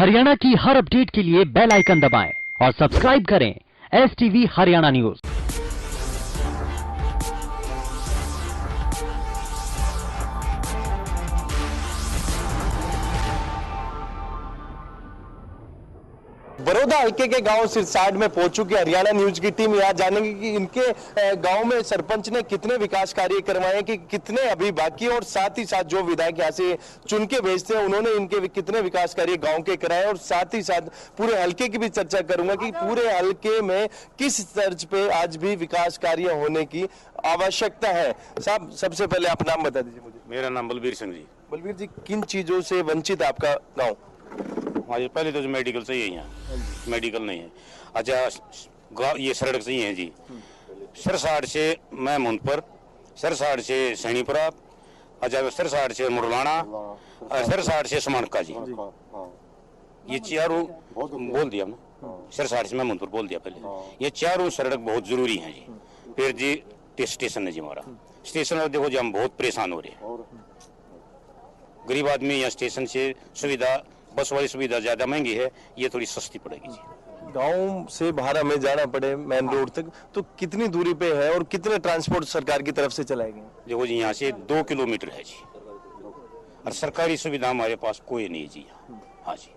हरियाणा की हर अपडेट के लिए बेल आइकन दबाएं और सब्सक्राइब करें STV हरियाणा न्यूज। बड़ौदा हल्के के गांव सिरसाड़ में पहुंच चुकी हरियाणा न्यूज की टीम यहाँ जानेंगे कि इनके गांव में सरपंच ने कितने विकास कार्य करवाए, कि कितने अभी बाकी, और साथ ही साथ जो विधायक यहाँ से चुन के भेजते हैं उन्होंने इनके कितने विकास कार्य गांव के कराए, और साथ ही साथ पूरे हल्के की भी चर्चा करूंगा कि पूरे हल्के में किस तर्ज पे आज भी विकास कार्य होने की आवश्यकता है। साहब, सबसे पहले आप नाम बता दीजिए मुझे। मेरा नाम बलबीर सिंह जी। बलबीर जी, किन चीजों से वंचित आपका गाँव? हमारे पहले तो जो मेडिकल सही है, यहाँ मेडिकल नहीं है। अच्छा, ये सड़क सही है जी। सिरसाड़ से मैं मुंदपुर, सिरसाड़ से सैनीपुरा, अच्छा सिरसाड़ से मुरलाना, सिरसाड़ से समानका जी। ये चारों बोल दिया हमने। सिरसाड़ से मैं मुंदपुर बोल दिया पहले। ये चारों सड़क बहुत जरूरी है जी। फिर जी स्टेशन है जी हमारा। स्टेशन पर देखो जी, हम बहुत परेशान हो रहे हैं। गरीब आदमी यहाँ स्टेशन से सुविधा, बस वाली सुविधा ज्यादा महंगी है, ये थोड़ी सस्ती पड़ेगी जी। गांव से बाहर हमें जाना पड़े मेन रोड तक तो कितनी दूरी पे है और कितने ट्रांसपोर्ट सरकार की तरफ से चलाए गए? देखो जी, यहाँ से 2 किलोमीटर है जी, और सरकारी सुविधा हमारे पास कोई नहीं है जी यहाँ। हाँ जी।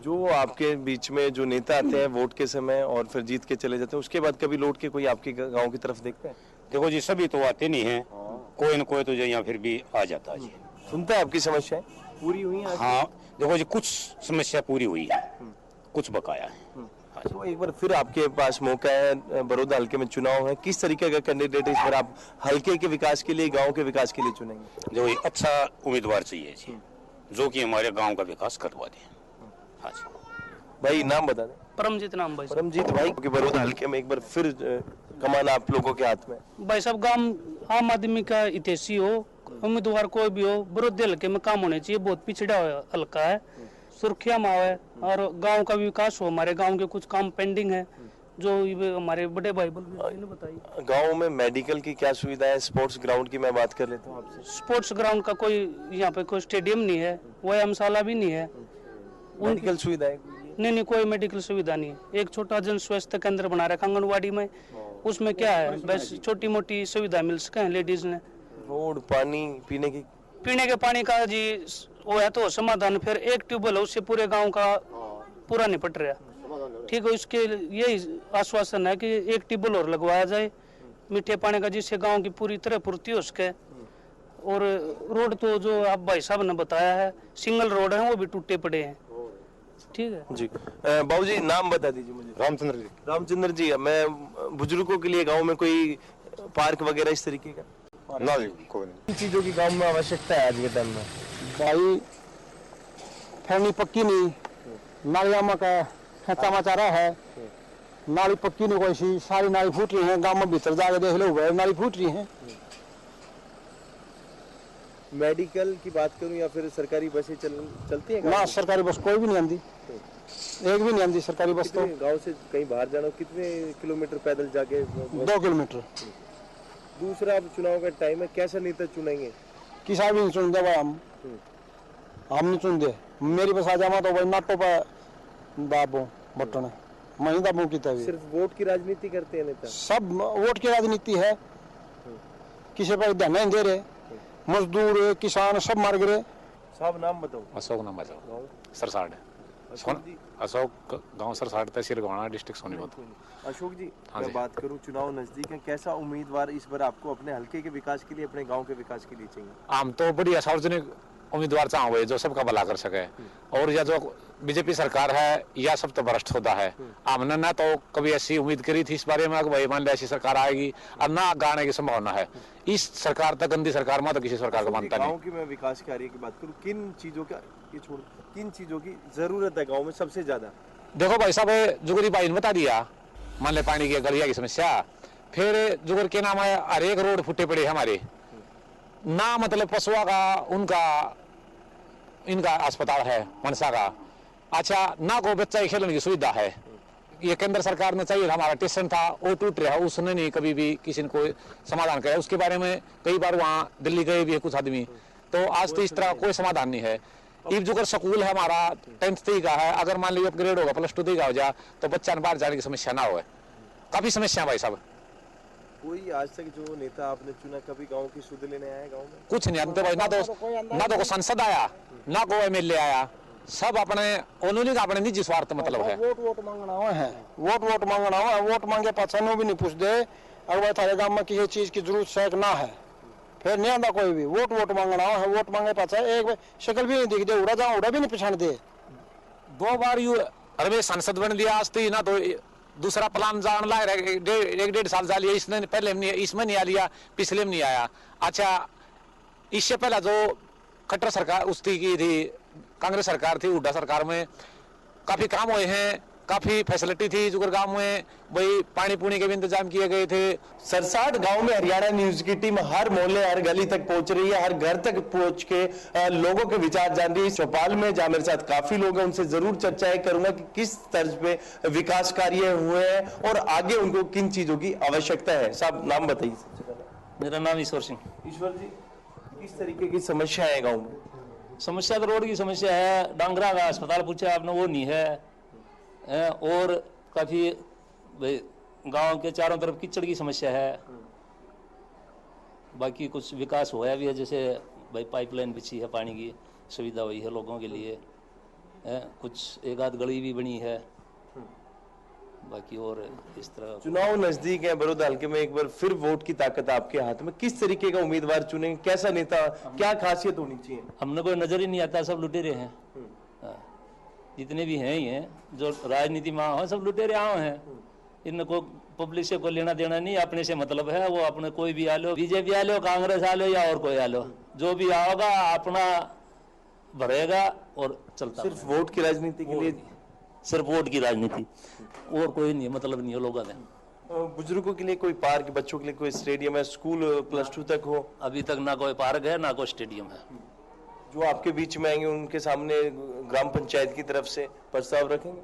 जो आपके बीच में जो नेता आते हैं वोट के समय और फिर जीत के चले जाते हैं, उसके बाद कभी लौट के कोई आपके गाँव की तरफ देखते हैं? देखो जी, सभी तो आते नहीं है, कोई न कोई तो जो यहाँ फिर भी आ जाता है जी। सुनता है आपकी समस्याएं पूरी हुई हैं? हाँ, देखो जी, कुछ समस्या पूरी हुई है, कुछ बकाया है। हाँ तो एक बार फिर आपके पास मौका है, बड़ौदा हल्के में चुनाव है, किस तरीके का कैंडिडेट इस बार आप हल्के के विकास के लिए, गांव के विकास के लिए चुनेंगे? जो अच्छा उम्मीदवार चाहिए जी, जो कि हमारे गांव का विकास करवा दे। हाँ जी। भाई नाम बता दें। परमजीत नाम भाई। परमजीत भाई, बड़ौदा हल्के में एक बार फिर कमान आप लोगों के हाथ में। भाई साहब, गांव आम आदमी का हितैषी हो, उम्मीदवार कोई भी हो, बड़ौदा हल्के में काम होने चाहिए। बहुत पिछड़ा हल्का है, सुर्खिया में है, और गांव का विकास हो। हमारे गांव के कुछ काम पेंडिंग है जो हमारे बड़े भाई ने बताई। गांव में मेडिकल की क्या सुविधा है? स्पोर्ट्स ग्राउंड की मैं बात कर लेता हूँ आपसे। स्पोर्ट्स ग्राउंड का कोई यहाँ पे कोई स्टेडियम नहीं है, व्यायामशाला भी नहीं है। मेडिकल सुविधा है? नहीं, कोई मेडिकल सुविधा नहीं है। एक छोटा जन स्वास्थ्य केंद्र बना रखा आंगनबाड़ी में, उसमें क्या है, बस छोटी मोटी सुविधा मिल सके लेडीज ने। रोड, पानी, पीने के पानी का जी वो है तो समाधान। फिर एक ट्यूबवेल है, उससे पूरे गांव का पूरा निपट रहा। ठीक है, उसके यही आश्वासन है कि एक ट्यूबवेल और लगवाया जाए मीठे पानी का, जिससे गांव की पूरी तरह पूर्ति हो सके। और रोड तो जो आप भाई साहब ने बताया है, सिंगल रोड है, वो भी टूटे पड़े हैं। ठीक है जी। बाबू जी, नाम बता दीजिए मुझे। रामचंद्र जी। रामचंद्र जी, मैं बुजुर्गों के लिए गांव में कोई पार्क वगैरह इस तरीके का ना जी, कोई नहीं। इन चीजों की गांव में आवश्यकता है आज के टाइम में? भाई फैनी पक्की नहीं, नालियां में का समाचार है, नाली पक्की नहीं, कोई सी सारी नाली फूट रही है। गांव में भीतर जाके देख लो, नाली फूट रही है। मेडिकल की बात करूं या फिर सरकारी बसें चलती हैं? ना, सरकारी बस कोई भी नहीं आती, एक भी नहीं आती सरकारी बस। तो गांव से कहीं बाहर जाना कितने किलोमीटर पैदल जाके? 2 किलोमीटर। दूसरा, अब चुनाव का टाइम है, कैसा नेता चुनेंगे? किसी भी नहीं चुन दे भाई, हम नहीं चुन दे। मेरी बस आ जावा तो भाई नाटो पर दाबो बटन, मैं ही दाबू की तभी। सिर्फ वोट की राजनीति करते हैं नेता? सब वोट की राजनीति है, किसी पर ध्यान नहीं दे रहे। मजदूर, किसान सब मर गए। साहब नाम बताओ। अशोक नाम बताओ। सरसाड़ अशोक गांव सरसाड़, तहसील गोहाना, डिस्ट्रिक्ट सोनीपत। अशोक जी, हाँ मैं जी। बात करूं, चुनाव नजदीक है, कैसा उम्मीदवार इस बार आपको अपने हल्के के विकास के लिए, अपने गांव के विकास के लिए चाहिए? हम तो बढ़िया सार्वजनिक उम्मीदवार चाहे जो सबका भला कर सके, और या जो बीजेपी सरकार है या सब तो भ्रष्ट होता है। हमने ना तो कभी ऐसी उम्मीद करी थी इस बारे में भाई मान लिया ऐसी सरकार आएगी, और ना गाने की संभावना है। इस सरकार तक गंदी सरकार में तो किसी सरकार को मानता नहीं। गांव की मैं विकास कार्य की बात करूं, किन चीजों का ये छोड़, किन चीजों की जरूरत है गाँव में सबसे ज्यादा? देखो भाई साहब, जुगरी भाई ने बता दिया, मान ले पानी की गलिया की समस्या। फिर जुगर के नाम है, हर एक रोड फुटे पड़े हमारे ना, मतलब पशुआ का, उनका इनका अस्पताल है मनसा का। अच्छा, ना को बच्चा खेलने की सुविधा है। ये केंद्र सरकार ने चाहिए, हमारा स्टेशन था वो टूट रहा, उसने नहीं कभी भी किसी ने कोई समाधान किया। उसके बारे में कई बार वहाँ दिल्ली गए भी है कुछ आदमी, तो आज तो इस तरह कोई समाधान नहीं है। इब जो स्कूल है हमारा 10th तक का है, अगर मान लीजिए अपग्रेड होगा +2 तक का हो जा तो बच्चा ने बाहर जाने की समस्या ना हो। काफी समस्या भाई साहब। कोई आज तक जो नेता आपने चुना कभी गांव की सुध लेने आया गांव में? कुछ नहीं आते भाई, ना तो कोई सांसद आया, ना कोई MLA आया, सब अपने उन्होंने का अपने निजी स्वार्थ मतलब है। वोट मांगना हुआ है, वोट मांगना हुआ, वोट मांगे पछानों भी नहीं पूछ दे अगर थारे गांव में किसी चीज की जरूरत है ना है, फिर नहीं आता कोई भी। वोट मांगना हुआ है, वोट मांगे पाछा एक शक्ल भी नहीं दिख दे, उड़ा जाओ उड़ा भी नहीं पहचान दे। 2 बार यू अरे सांसद बन लिया आज तो ना, तो दूसरा प्लान जान ला 1.5 साल जा लिया, इसने पहले इसमें नहीं आ लिया, पिछले में नहीं आया। अच्छा, इससे पहले जो खट्टर सरकार उसकी की थी, कांग्रेस सरकार थी, हुड्डा सरकार में काफी काम हुए हैं, काफी फैसिलिटी थी जुगर गांव में, वही पानी पुनी के भी इंतजाम किए गए थे। सरसाट गांव में हरियाणा न्यूज की टीम हर मोहल्ले हर गली तक पहुंच रही है, हर घर तक पहुंच के लोगों के विचार जान रही है। चौपाल में जहां मेरे साथ काफी लोग हैं, उनसे जरूर चर्चाएं करूंगा कि किस तर्ज पे विकास कार्य हुए हैं और आगे उनको किन चीजों की आवश्यकता है। साहब नाम बताइए। मेरा नाम ईश्वर सिंह। ईश्वर जी, किस तरीके की समस्या है गाँव में? समस्या तो रोड की समस्या है, डांगरा का अस्पताल पूछा आपने वो नहीं है, और काफी गांव के चारों तरफ कीचड़ की समस्या है। बाकी कुछ विकास हुआ भी है, जैसे भाई पाइपलाइन बिछी है, पानी की सुविधा हुई है लोगों के लिए, कुछ एक आध गली भी बनी है। बाकी और इस तरह चुनाव नजदीक है, बड़ौदा हल्के में एक बार फिर वोट की ताकत आपके हाथ में, किस तरीके का उम्मीदवार चुनेंगे, कैसा नेता, क्या खासियत होनी चाहिए? हमने कोई नजर ही नहीं आता, सब लुटेरे हैं। जितने भी हैं ये जो राजनीति में हो सब लुटेरे आओ हैं, इनको पब्लिक से कोई लेना देना नहीं, अपने से मतलब है। वो अपने कोई भी आ लो, बीजेपी आ लो, कांग्रेस आ लो या और कोई आ लो, जो भी आओगा अपना भरेगा और चलता। सिर्फ वोट की राजनीति के लिए, सिर्फ वोट की राजनीति, और कोई नहीं, मतलब नहीं है लोगों ने। बुजुर्गों के लिए कोई पार्क, बच्चों के लिए कोई स्टेडियम है, स्कूल +2 तक हो? अभी तक ना कोई पार्क है ना कोई स्टेडियम है। जो आपके बीच में आएंगे उनके सामने ग्राम पंचायत की तरफ से प्रस्ताव रखेंगे?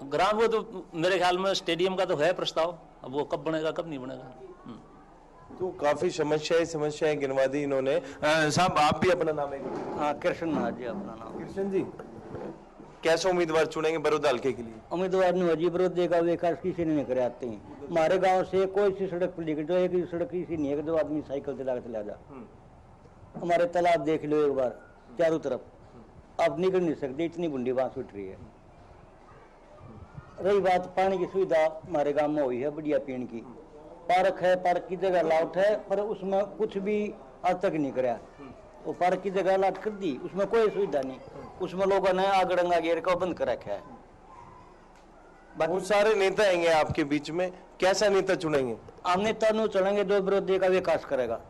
ग्राम वो तो मेरे ख्याल में स्टेडियम का तो है प्रस्ताव, अब वो कब बनेगा कब नहीं बनेगा। तो काफी समस्याएं गिनवा दी इन्होंने। साहब आप भी अपना नाम है? हाँ, कृष्ण महाराज जी अपना नाम। कृष्ण जी, कैसे उम्मीदवार चुनेंगे बड़ौदा हल्के के लिए? उम्मीदवार नहीं जी, बड़ौदे का विकास किसी ने नहीं करे आते हैं। हमारे गांव से कोई सी सड़क पर जो एक सड़क किसी नहीं है, जो आदमी साइकिल चला जा। हमारे तालाब देख लो एक बार, चारों तरफ अब निकल नहीं सकते, इतनी बुंडी बांस उठ रही है। रही बात पानी की सुविधा, हमारे गांव में हुई है बढ़िया, पीने की पार्क है, पार्क की जगह लाउट है, पर उसमें कुछ भी आज तक नहीं कराया। वो पार्क की जगह लाट कर दी, उसमें कोई सुविधा नहीं, उसमें लोगों ने आग डंगा घेर का बंद कर रखा है। बहुत सारे नेता आएंगे आपके बीच में, कैसा नेता चुनेंगे? हम नेता नु चलेंगे जो विरोधी का विकास करेगा।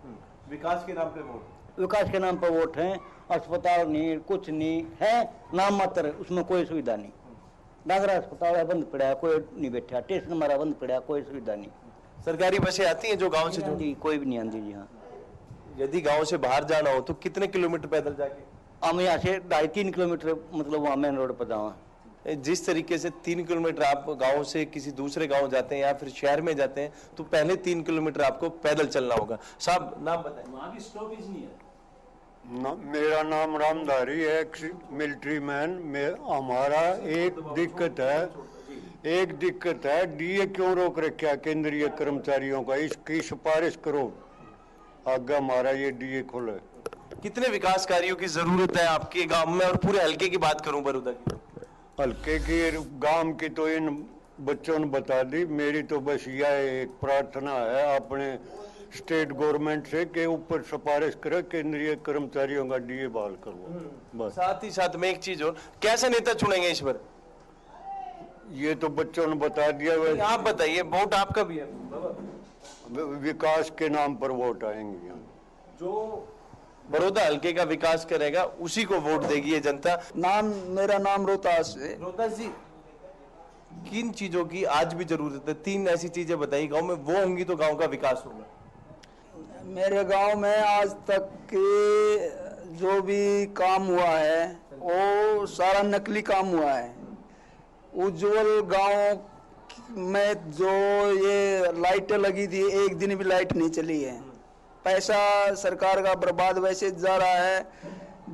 विकास के नाम पे वोट? विकास के नाम पर वोट है, अस्पताल नहीं, कुछ नहीं है, नाम मात्र, उसमें कोई सुविधा नहीं। डागरा अस्पताल है बंद पड़ा है, कोई नहीं बैठा, स्टेशन हमारा बंद पड़ा है, कोई सुविधा नहीं। सरकारी बसें आती हैं जो गांव से जी, कोई भी नहीं आती जी। हाँ, यदि गांव से बाहर जाना हो तो कितने किलोमीटर पैदल जाके? हम यहाँ से 2.5-3 किलोमीटर, मतलब वहाँ मेन रोड पर जाओ। जिस तरीके से 3 किलोमीटर आप गांव से किसी दूसरे गांव जाते हैं या फिर शहर में जाते हैं, तो पहले 3 किलोमीटर आपको पैदल चलना होगा। साहब नाम बताएं। वहाँ भी स्टॉपेज नहीं है। मेरा नाम रामधारी है, मिलिट्री मैन में। हमारा एक दिक्कत है, डीए क्यों रोक रखा है केंद्रीय कर्मचारियों का, इसकी सिफारिश करो, आगे हमारा ये डीए खोले। कितने विकास कार्यों की जरूरत है आपके गांव में, और पूरे हल्के की बात करूं बड़ौदा की? हल्के की गांव की तो इन बच्चों ने बता दी, मेरी तो बस यह एक प्रार्थना है अपने स्टेट गवर्नमेंट से कि ऊपर सिफारिश करे केंद्रीय कर्मचारियों का डीए बहाल करो बस। साथ ही साथ में एक चीज और, कैसे नेता चुनेंगे इस बार? ये तो बच्चों ने बता दिया, आप बताइए, वोट आपका भी है? विकास के नाम पर वोट आएंगे। जो बड़ौदा हल्के का विकास करेगा उसी को वोट देगी ये जनता। मेरा नाम रोहतास है। रोहतास जी, किन चीजों की आज भी जरूरत है? 3 ऐसी चीजें बताइए गांव में, वो होंगी तो गांव का विकास होगा। मेरे गांव में आज तक के जो भी काम हुआ है वो सारा नकली काम हुआ है। उज्जवल गांव में जो ये लाइटें लगी थी, एक दिन भी लाइट नहीं चली है। पैसा सरकार का बर्बाद वैसे जा रहा है।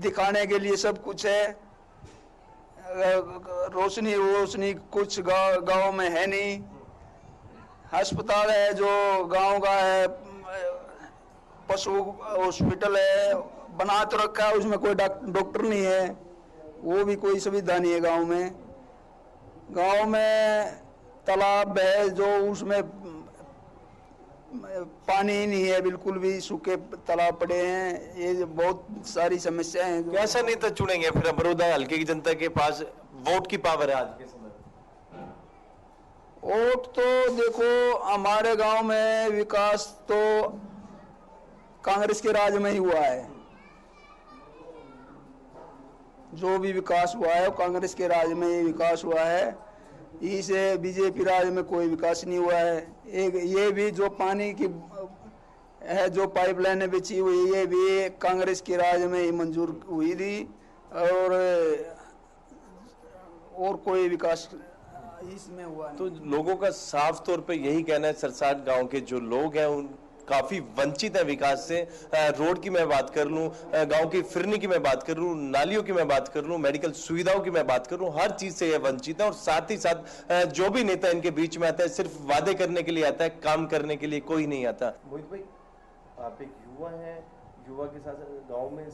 दिखाने के लिए सब कुछ है। रोशनी कुछ गांव में है नहीं। अस्पताल है जो गांव का है, पशु हॉस्पिटल है बना तो रखा है, उसमें कोई डॉक्टर नहीं है, वो भी कोई सुविधा नहीं है गांव में। गांव में तालाब है जो उसमें पानी ही नहीं है, बिल्कुल भी सूखे तालाब पड़े हैं। ये बहुत सारी समस्याएं हैं। कैसा नेता चुनेंगे फिर बड़ौदा हल्के की जनता के पास वोट की पावर है आज के समय? वोट तो देखो हमारे गांव में विकास तो कांग्रेस के राज में ही हुआ है। जो भी विकास हुआ है वो कांग्रेस के राज में ही विकास हुआ है। इसे बीजेपी राज में कोई विकास नहीं हुआ है। एक ये भी जो पानी की है जो पाइपलाइनें बिछी हुई, ये भी कांग्रेस के राज में ही मंजूर हुई थी। और कोई विकास इसमें हुआ नहीं। तो लोगों का साफ तौर पे यही कहना है, सरसाट गांव के जो लोग हैं उन काफी वंचित है विकास से। रोड की मैं बात कर लूं, गांव की फिरनी की मैं बात कर लूं, नालियों की मैं बात कर लूं, मेडिकल सुविधाओं की मैं बात कर लूं, हर चीज से ये वंचित है। और साथ ही साथ जो भी नेता इनके बीच में आता है सिर्फ वादे करने के लिए आता है, काम करने के लिए कोई नहीं आता। मोहित भाई, आप एक युवा हैं, युवा के साथ गाँव में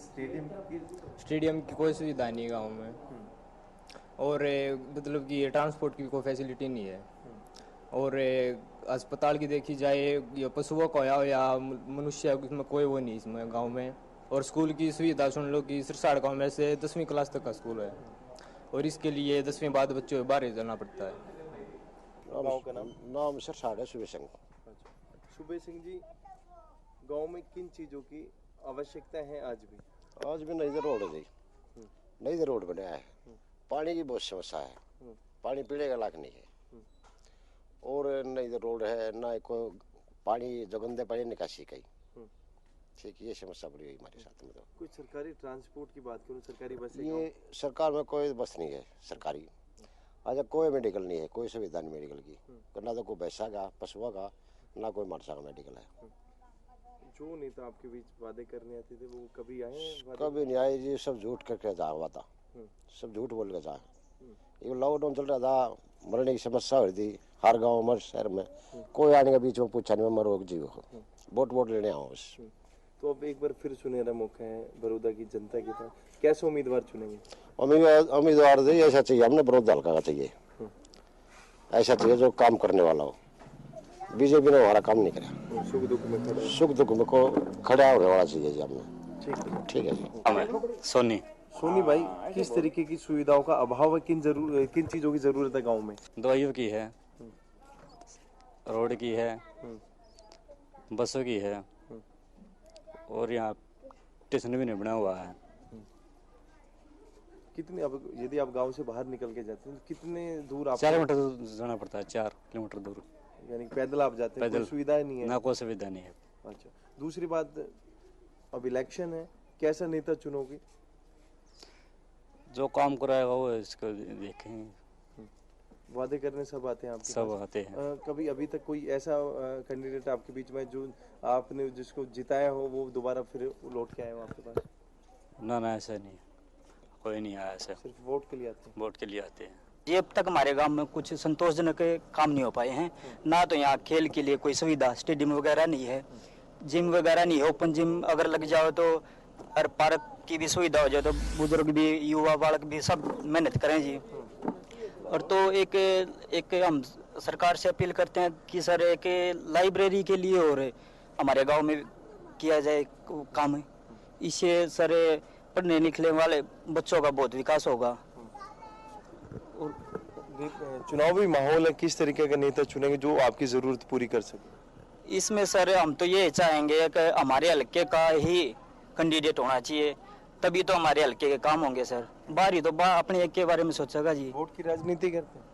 स्टेडियम की कोई सुविधा नहीं है गाँव में, और मतलब कि ट्रांसपोर्ट की कोई फैसिलिटी नहीं है। और अस्पताल की देखी जाए या पशुओं का या मनुष्य उसमें कोई वो नहीं इसमें गांव में। और स्कूल की सुविधा सुन लो कि सिरसाड़ गांव में से 10वीं क्लास तक का स्कूल है, और इसके लिए 10वीं बाद बच्चों को बाहर जाना पड़ता है। गाँव का नाम सिरसाड़ है, सुबह सिंह। सुबह सिंह जी, गाँव में किन चीजों की आवश्यकता है आज भी? आज भी नई रोड है जी, नई रोड बनाया है। पानी की बहुत समस्या है, पानी पीने का लायक नहीं है। और नहीं तो रोड है ना कोई पानी जो गंदे पानी निकासी कहीं। ठीक, ये समस्या बड़ी हुई हमारे साथ में। तो कुछ सरकारी ट्रांसपोर्ट की बात करूँ, सरकारी बस ये सरकार में कोई बस नहीं है सरकारी। आज कोई मेडिकल नहीं है, कोई सुविधा नहीं मेडिकल की। ना तो कोई भैंसा का, पशुओं का, ना कोई मरसा का मेडिकल है। जो नेता आपके बीच वादे करने आते थे वो कभी आए? कभी नहीं आए जी, सब झूठ करके जा हुआ था, सब झूठ बोल के जा। ये लॉकडाउन चल रहा था, मरने की समस्या हो रही थी हर गांव हर शहर में। कोई आने के बीच में पूछा नहीं मरो जीव, वोट लेने आओ बस। तो अब एक बार फिर सुनहरा मौका है बड़ौदा की जनता के पास, कैसे उम्मीदवार चुनेंगे? उम्मीदवार ऐसा चाहिए, हमने बड़ौदा हल्का का चाहिए, ऐसा चाहिए जो काम करने वाला हो। बीजेपी ने हमारा काम नहीं करा, सुख दुख में को खड़ा होने वाला चाहिए जी हमने। ठीक है जी। सोनी भाई, किस तरीके की सुविधाओं का अभाव है, किन चीजों की जरूरत है गांव में? दवाइयों की है, रोड की है, बसों की है, और यहाँ स्टेशन भी नहीं बना हुआ है। कितने अब यदि आप गांव से बाहर निकल के जाते हैं तो कितने दूर आप? 4 किलोमीटर जाना पड़ता है, 4 किलोमीटर दूर। यानी पैदल आप जाते हैं? कोई सुविधा नहीं है? ना कोई सुविधा नहीं है। अच्छा, दूसरी बात, अब इलेक्शन है, कैसा नेता चुनोगे? जो काम कराएगा वो इसको देखेंगे। वादे करने सब आते हैं आपके सब पास? आते हैं। कभी अभी तक कोई ऐसा कैंडिडेट आपके बीच में जो आपने जिसको जिताया हो वो दोबारा फिर लौट के आए हो आपके पास? ना ऐसा नहीं, कोई नहीं आया ऐसा। सिर्फ वोट के लिए आते हैं? वोट के लिए आते हैं। ये अब तक हमारे गांव में कुछ संतोषजनक काम नहीं हो पाए हैं। ना तो यहाँ खेल के लिए कोई सुविधा, स्टेडियम वगैरह नहीं है, जिम वगैरह नहीं है। ओपन जिम अगर लग जाओ तो हर पार्क की भी सुविधा हो जाए तो बुजुर्ग भी, युवा बालक भी सब मेहनत करें जी। और तो एक हम सरकार से अपील करते हैं कि सर एक लाइब्रेरी के लिए और हमारे गांव में किया जाए काम। इससे सर पढ़ने लिखने वाले बच्चों का बहुत विकास होगा। चुनावी माहौल है, किस तरीके का नेता चुनेंगे जो आपकी जरूरत पूरी कर सके? इसमें सर हम तो ये चाहेंगे कि हमारे हल्के का ही कैंडिडेट होना चाहिए, तभी तो हमारे हल्के के काम होंगे सर। बाहरी तो अपने एक के बारे में सोचेगा जी। वोट की राजनीति करते हैं?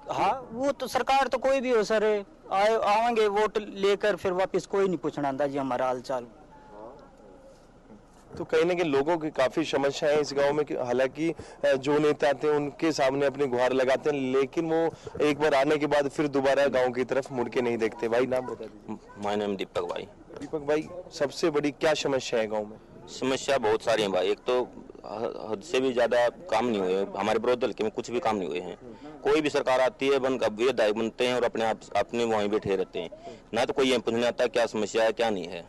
हाँ, वो तो सरकार तो कोई भी हो सर, आएंगे वोट लेकर फिर वापस कोई नहीं पूछना था जी हमारा हाल चाल। तो कहीं ना कहीं लोगों की काफी समस्या है इस गांव में, हालांकि जो नेता आते हैं उनके सामने अपनी गुहार लगाते हैं, लेकिन वो एक बार आने के बाद फिर दोबारा गांव की तरफ मुड़ के नहीं देखते। भाई नाम बता दीजिए। माय नेम दीपक भाई। दीपक भाई, सबसे बड़ी क्या समस्या है गांव में? समस्या बहुत सारी हैं भाई। एक तो हद से भी ज्यादा काम नहीं हुए हमारे विरोध हल्के में, कुछ भी काम नहीं हुए हैं। कोई भी सरकार आती है विधायक बनते हैं और अपने आप अपने वहीं बैठे रहते हैं, ना तो कोई पूछने आता क्या समस्या है क्या नहीं है।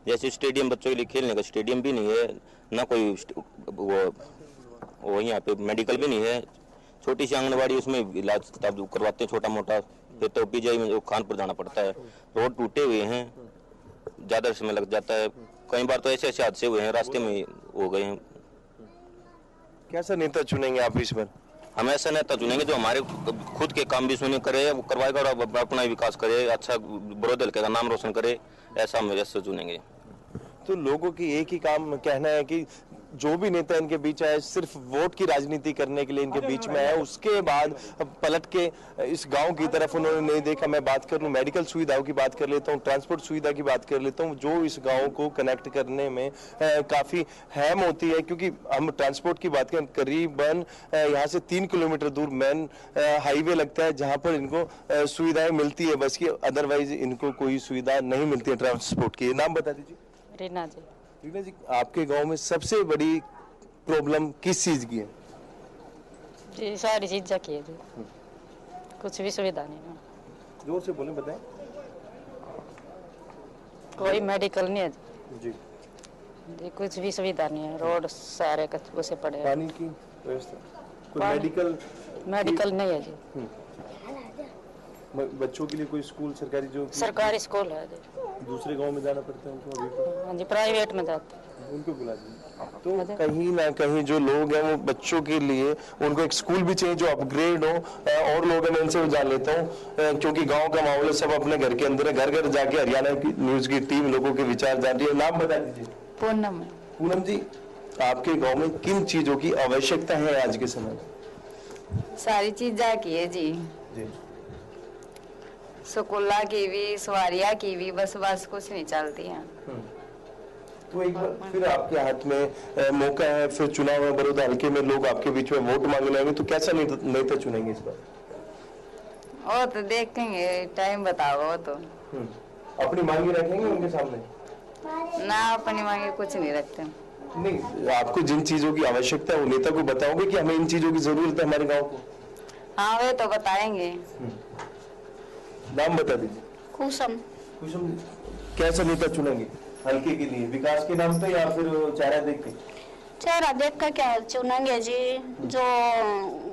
जैसे स्टेडियम बच्चों के लिए खेलने का स्टेडियम भी नहीं है, ना कोई वो यहाँ पे मेडिकल भी नहीं है। छोटी सी आंगनबाड़ी, उसमें इलाज करवाते हैं छोटा मोटा, फिर तो पीजीआई में खानपुर जाना पड़ता है। रोड टूटे हुए हैं, ज्यादा समय लग जाता है। कई बार तो ऐसे ऐसे हादसे हुए हैं रास्ते में हो गए हैं। कैसा नेता चुनेंगे आप इस बार? हम ऐसा नेता चुनेंगे जो हमारे खुद के काम भी सुने करे, करवाएगा और अपना विकास करे, अच्छा विरोध हल्के का नाम रोशन करे, ऐसा हम ऐसे चुनेंगे। तो लोगों की एक ही काम कहना है कि जो भी नेता इनके बीच आए सिर्फ वोट की राजनीति करने के लिए इनके बीच में आए, उसके बाद पलट के इस गांव की तरफ उन्होंने नहीं देखा। मैं बात कर लूं मेडिकल सुविधाओं की, बात कर लेता हूं ट्रांसपोर्ट सुविधा की, बात कर लेता हूं, जो इस गांव को कनेक्ट करने में काफी अहम होती है। क्योंकि हम ट्रांसपोर्ट की बात करें, करीबन यहाँ से 3 किलोमीटर दूर मेन हाईवे लगता है जहाँ पर इनको सुविधाएं मिलती है बस की, अदरवाइज इनको कोई सुविधा नहीं मिलती है ट्रांसपोर्ट की। नाम बता दीजिए। रीना जी। रीना जी, आपके गांव में सबसे बड़ी प्रॉब्लम किस चीज की है? जी सारी चीज़ की है जी, कुछ भी सुविधा नहीं है। जोर से बोलें, बताएं। कोई मेडिकल नहीं है जी, जी कुछ भी सुविधा नहीं है। रोड सारे कचरे से पड़े हैं। पानी की व्यवस्था, कोई मेडिकल नहीं है जी। बच्चों के लिए कोई स्कूल सरकारी, जो सरकारी स्कूल है जी, दूसरे गांव में जाना पड़ता है उनको अभी? हाँ जी, प्राइवेट में जाते हैं। उनको बुला दीजिए। तो कहीं ना कहीं जो लोग हैं वो बच्चों के लिए उनको एक स्कूल भी चाहिए जो अपग्रेड हो। और लोग हैं, मैं इनसे जान लेता हूँ क्योंकि गांव का माहौल है, सब अपने घर के अंदर है। घर घर जाके हरियाणा की न्यूज की टीम लोगों के विचार जान रही है। नाम बता दीजिए। पूनम। पूनम जी, आपके गाँव में किन चीजों की आवश्यकता है आज के समय में? सारी चीजा की है जी, स्कूला की भी, सवारियाँ की भी, बस कुछ नहीं चलती हैं। तो एक बार फिर आपके हाथ में मौका है, फिर चुनाव है बड़ौदा हल्के में, लोग आपके बीच में वोट मांगने आएंगे, तो कैसा नेता चुनेंगे इस बार? वो तो देखेंगे, टाइम बताओ। वो तो अपनी मांगी रखेंगे उनके सामने? ना, अपनी मांगी कुछ नहीं रखते। नहीं, आपको जिन चीजों की आवश्यकता है वो नेता को बताओगे कि हमें इन चीजों की जरूरत है हमारे गाँव को? हाँ, वे तो बताएंगे। नाम बता दीजिए। कुसुम। कुसुम, कैसा नेता चुनेंगे हल्के के लिए, विकास के नाम पे या फिर चेहरा देख के? चेहरा देख कर क्या चुनेंगे जी, जो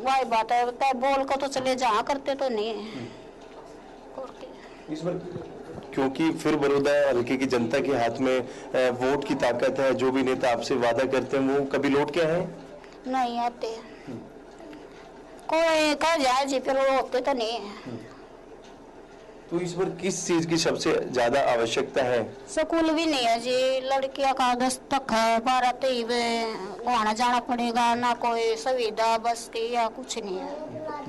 वही बात है, बोल को तो चले जहाँ करते तो नहीं है। इस बार क्योंकि फिर बड़ौदा हल्के की जनता के हाथ में वोट की ताकत है, जो भी नेता आपसे वादा करते हैं वो कभी लौट के आए? नहीं आते, कोई कह जाए जी, फिर वो होते तो नहीं है। तो इस बार किस चीज की सबसे ज्यादा आवश्यकता है? स्कूल भी नहीं है जी, लड़कियों का 10 तक है, 12 तक आना जाना पड़ेगा, ना कोई सुविधा बस की या कुछ नहीं है।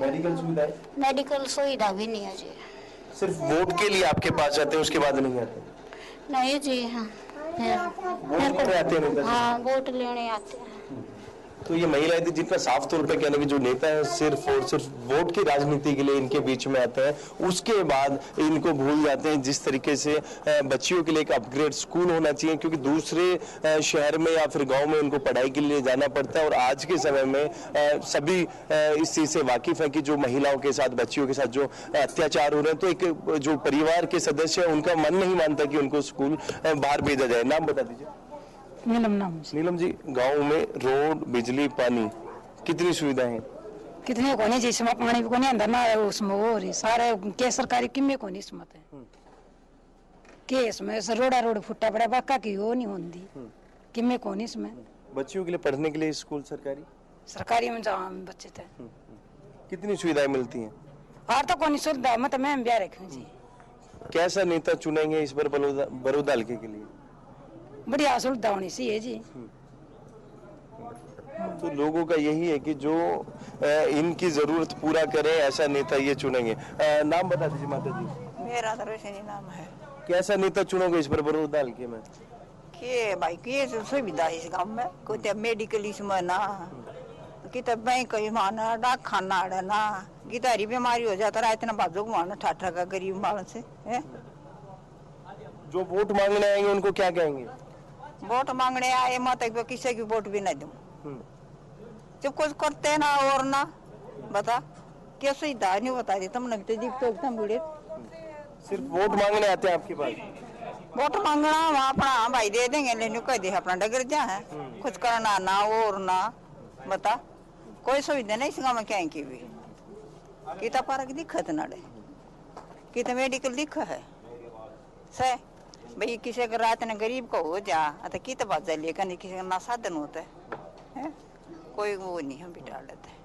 मेडिकल सुविधा? मेडिकल सुविधा भी नहीं है जी। सिर्फ वोट के लिए आपके पास आते हैं, उसके बाद नहीं आते? नहीं जी। हाँ, हाँ, वोट लेने आते हैं। तो ये महिलाएं थी जिनका साफ तौर पे कहने की जो नेता है सिर्फ और सिर्फ वोट की राजनीति के लिए इनके बीच में आते हैं, उसके बाद इनको भूल जाते हैं जिस तरीके से बच्चियों के लिए एक अपग्रेड स्कूल होना चाहिए, क्योंकि दूसरे शहर में या फिर गांव में उनको पढ़ाई के लिए जाना पड़ता है। और आज के समय में सभी इस चीज से वाकिफ है कि जो महिलाओं के साथ, बच्चियों के साथ जो अत्याचार हो रहे हैं, तो एक जो परिवार के सदस्य है उनका मन नहीं मानता कि उनको स्कूल बाहर भेजा जाए। नाम बता दीजिए। नीलम नाम। नीलम जी, गांव में रोड, बिजली, पानी कितनी सुविधाएं हैं? कितने को नहीं जी, इसमें पानी भी को नहीं, अंदर ना है उसमें वो रही सारे के सरकारी किम्मे को नहीं इसमें के इसमें रोड फुट्टा पड़ा बाका की वो नहीं होती किम्मे को नहीं इसमें। बच्चियों के लिए पढ़ने के लिए स्कूल सरकारी में जहाँ बच्चे थे कितनी सुविधाएं मिलती हैं? और तो कोई सुविधा मतलब मैं ब्याह रखे जी। कैसा नेता चुनेंगे इस बार बड़ौदा हल्के के लिए? बढ़िया सुविधा होनी चाहिए जी। तो लोगों का यही है कि जो इनकी जरूरत पूरा करे, ऐसा नेता ये चुनेंगे। नाम बता दीजिए माता जी। मेरा तो रोशनी नाम है। कैसा नेता चुनोगे इस बार बड़ौदा हल्के में? के भाई के सुविधा है इस गांव में, कोई तो मेडिकल इसमें ना, कि तो बैंक माना, डाक खाना ना, गिटारी बीमारी हो जाता रहा इतना बाजू माना ठाठा का गरीब माल से है। जो वोट मांगने आएंगे उनको क्या कहेंगे? वोट मांगने आए मत किसी की वोट भी नहीं दूं। जब कुछ करते ना और ना बता क्या सुविधा नहीं बता दी तुमने तो सिर्फ वोट मांगने आते हैं आपके पास? वोट मांगना वहाँ अपना भाई दे देंगे लेने कह दे अपना डगर जा है कुछ करना ना और ना बता कोई सुविधा नहीं इसका मैं क्या की भी किता पार्क दिखत ना डे किता मेडिकल दिखा है से भाई किसी का रात ने गरीब को हो जा तो किता बात जा लेकर किसी का ना साधन होता है कोई वो नहीं हम बिठा लेते।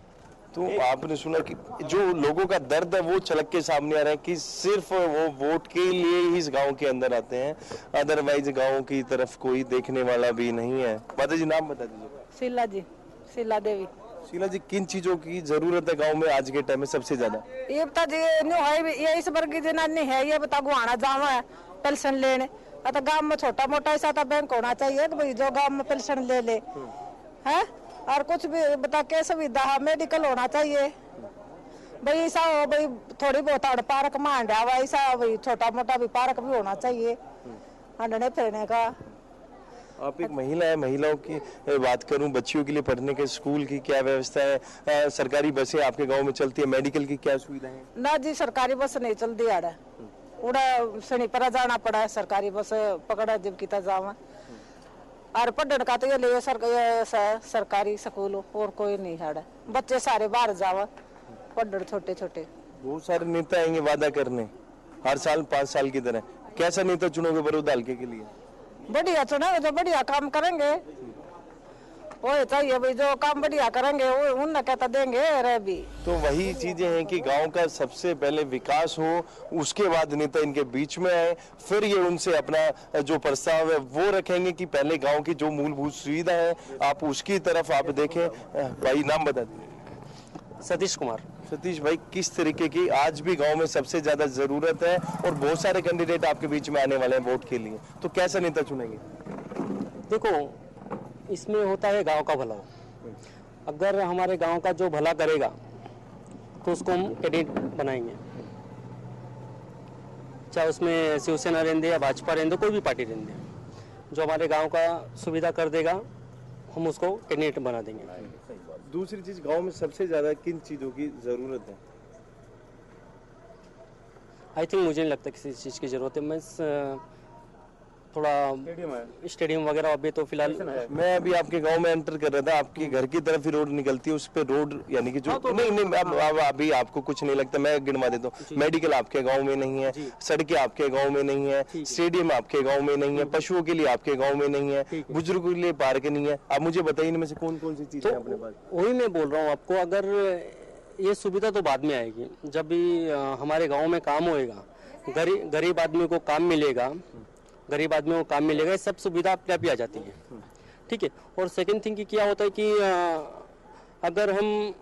तो आपने सुना कि जो लोगों का दर्द है वो छलक के सामने आ रहा है कि सिर्फ वो वोट के लिए ही इस गांव के अंदर आते हैं, अदरवाइज गांव की तरफ कोई देखने वाला भी नहीं है। माता जी नाम बता दीजिए। शीला जी, शीला देवी। शीला जी, किन चीजों की जरूरत है गांव में आज के टाइम में सबसे ज्यादा? ये बता जी न्यू है ये इस वर्ग की जनानी है ये बता गुआना जावा है पेंशन लेने अतः गांव में छोटा मोटा ऐसा था बैंक होना चाहिए कि भाई जो गांव में पेंशन ले ले है और कुछ भी बता के सुविधा मेडिकल होना चाहिए भाई ऐसा हो भाई थोड़ी बहुत पार्क मान रहा ऐसा भाई छोटा मोटा भी पार्क भी होना चाहिए हंडने फिरने का। आप एक महिला है, महिलाओं की बात करूं, बच्चियों के लिए पढ़ने के स्कूल की क्या व्यवस्था है? सरकारी बसें आपके गांव में चलती है, मेडिकल की क्या सुविधा है? ना जी सरकारी बस नहीं चलती आड़ा उड़ा शनिपरा जाना पड़ा है सरकारी बस पकड़ा जब किता जावा और पढ़ने का तो ये ले सरकारी स्कूल और कोई नहीं है बच्चे सारे बाहर जावा पढ़ छोटे छोटे। बहुत सारे नेता आएंगे वादा करने हर साल 5 साल की तरह, कैसा नेता चुनोगे बड़ौदा हल्के के लिए? बढ़िया चुनेंगे जो बढ़िया काम करेंगे वो चाहिए भाई जो काम बढ़िया करेंगे वो उन कहता देंगे रे भी। तो वही चीजें हैं कि गांव का सबसे पहले विकास हो उसके बाद नेता इनके बीच में आए, फिर ये उनसे अपना जो प्रस्ताव है वो रखेंगे कि पहले गांव की जो मूलभूत सुविधा है आप उसकी तरफ आप देखें। भाई नाम बता दीजिए। सतीश कुमार। सतीश भाई, किस तरीके की आज भी गांव में सबसे ज्यादा जरूरत है और बहुत सारे कैंडिडेट आपके बीच में आने वाले हैं वोट के लिए, तो कैसा नेता चुनेंगे? देखो इसमें होता है गांव का भला, अगर हमारे गांव का जो भला करेगा तो उसको हम कैंडिडेट बनाएंगे, चाहे उसमें शिवसेना रहने या भाजपा रहने कोई भी पार्टी रहने, जो हमारे गांव का सुविधा कर देगा हम उसको कैंडिडेट बना देंगे। दूसरी चीज, गांव में सबसे ज्यादा किन चीजों की जरूरत है? आई थिंक मुझे नहीं लगता किसी चीज की जरूरत है। मैं थोड़ा स्टेडियम वगैरह अभी तो फिलहाल मैं अभी आपके गांव में एंटर कर रहा था, आपके घर की तरफ ही रोड निकलती है, उस पे रोड यानी कि जो नहीं अब अभी आपको कुछ नहीं लगता, मैं गिनवा देता हूँ। मेडिकल आपके गांव में नहीं है, सड़कें आपके गांव में नहीं है, स्टेडियम आपके गांव में नहीं है, पशुओं के लिए आपके गाँव में नहीं है, बुजुर्गों के लिए पार्क नहीं है। आप मुझे बताइए इनमें से कौन कौन सी चीज है अपने पास? वही मैं बोल रहा हूँ आपको, अगर ये सुविधा तो बाद में आएगी जब भी हमारे गाँव में काम होएगा, गरीब आदमी को काम मिलेगा, गरीब आदमी को काम मिलेगा, ये सब सुविधा अपने आप ही आ जाती है। ठीक है। और सेकंड थिंग की क्या होता है कि अगर हम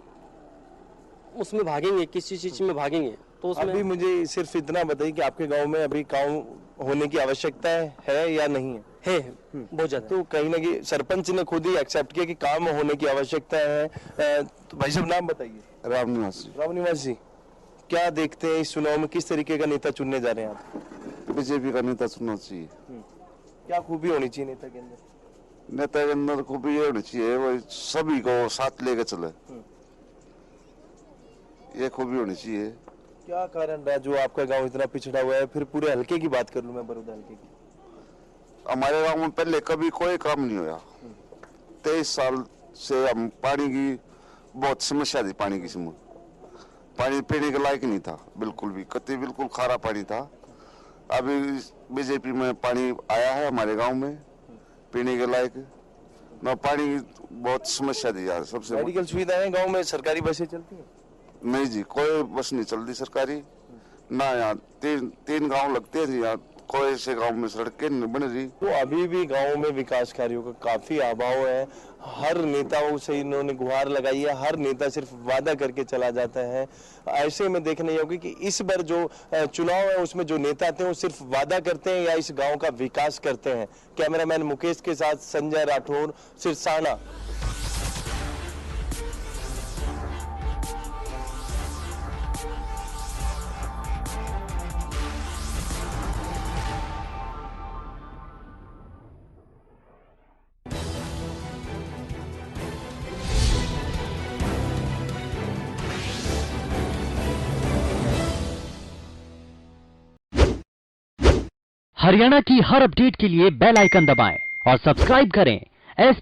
उसमें भागेंगे, किसी चीज में भागेंगे तो उसमें अभी मुझे सिर्फ इतना बताइए कि आपके गांव में अभी काम होने की आवश्यकता है या नहीं है? बहुत ज्यादा। तो कहीं ना कहीं सरपंच ने खुद ही एक्सेप्ट किया कि काम होने की आवश्यकता है। तो भाई साहब नाम बताइए। रामनिवास। रामनिवास जी, क्या देखते हैं इस चुनाव में किस तरीके का नेता चुनने जा रहे हैं आप? बीजेपी का नेता चुनना चाहिए। क्या खूबी होनी चाहिए नेता के अंदर? नेता के अंदर खूबी ये होनी चाहिए वो सभी को साथ लेके चले, ये खूबी होनी चाहिए। क्या कारण रहा जो आपका गांव इतना पिछड़ा हुआ है? फिर पूरे हल्के की बात कर लूं मैं, बड़ौदा हल्के की। हमारे गांव में पहले कभी कोई काम नहीं हुआ। 23 साल से हम पानी की बहुत समस्या थी, पानी की समस्या, पानी पीने के लायक नहीं था बिल्कुल भी, कतई बिल्कुल खारा पानी था। अभी बीजेपी में पानी आया है हमारे गांव में पीने के लायक, ना पानी की बहुत समस्या थी यार। सबसे मेडिकल सुविधाएं गांव में सरकारी बसें चलती हैं? नहीं जी, कोई बस नहीं चलती सरकारी ना, यहाँ तीन गांव लगते थे, यहाँ कोई से गांव में सड़कें नहीं बन रही। तो अभी भी गांव में विकास कार्यों का काफी अभाव है। हर नेताओं से इन्होंने गुहार लगाई है, हर नेता सिर्फ वादा करके चला जाता है। ऐसे में देखने होगी कि इस बार जो चुनाव है उसमें जो नेता थे वो सिर्फ वादा करते हैं या इस गांव का विकास करते हैं। कैमरामैन मुकेश के साथ संजय राठौर, सिरसाना। हरियाणा की हर अपडेट के लिए बेल आइकन दबाएं और सब्सक्राइब करें ST